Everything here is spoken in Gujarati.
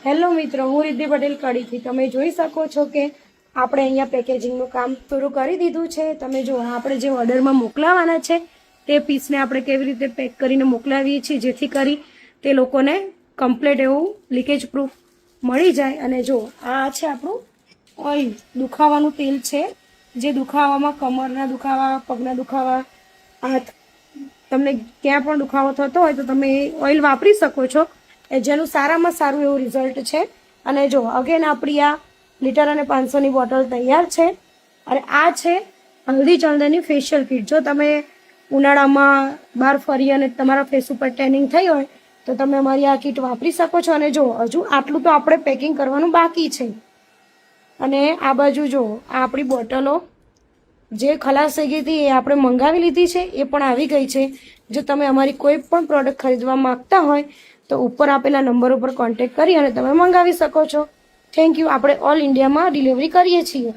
હેલો મિત્રો, હું રિદ્ધિ પટેલ કડીથી. તમે જોઈ શકો છો કે આપણે અહીંયા પેકેજિંગનું કામ પૂરું કરી દીધું છે. તમે જો આપણે જે ઓર્ડરમાં મોકલાવાના છે તે પીસને આપણે કેવી રીતે પેક કરીને મોકલાવીએ છીએ જેથી કરી તે લોકોને કમ્પ્લીટ એવું લીકેજ પ્રૂફ મળી જાય. અને જો આ છે આપણું ઓઇલ, દુખાવાનું તેલ છે, જે દુખાવામાં કમરના દુખાવા, પગના દુખાવા, હાથ, તમને ક્યાં પણ દુખાવો થતો હોય તો તમે ઓઇલ વાપરી શકો છો, જેનું સારામાં સારું એવું રિઝલ્ટ છે. અને જો અગેન આપણી આ લીટર અને 500ની બોટલ તૈયાર છે. અને આ છે હલ્દી ચંદનની ફેશિયલ કિટ. જો તમે ઉનાળામાં બહાર ફરી અને તમારા ફેસ ઉપર ટેનિંગ થઈ હોય તો તમે અમારી આ કિટ વાપરી શકો છો. અને જો હજુ આટલું તો આપણે પેકિંગ કરવાનું બાકી છે. અને આ બાજુ જો આ આપણી બોટલો જે ખલાસ થઈ ગઈ હતી એ આપણે મંગાવી લીધી છે, એ પણ આવી ગઈ છે. જો તમે અમારી કોઈ પણ પ્રોડક્ટ ખરીદવા માંગતા હોય તો ઉપર આપેલા નંબર ઉપર કોન્ટેક્ટ કરી અને તમે મંગાવી શકો છો. Thank you. આપણે ઓલ ઇન્ડિયામાં ડિલિવરી કરીએ છીએ.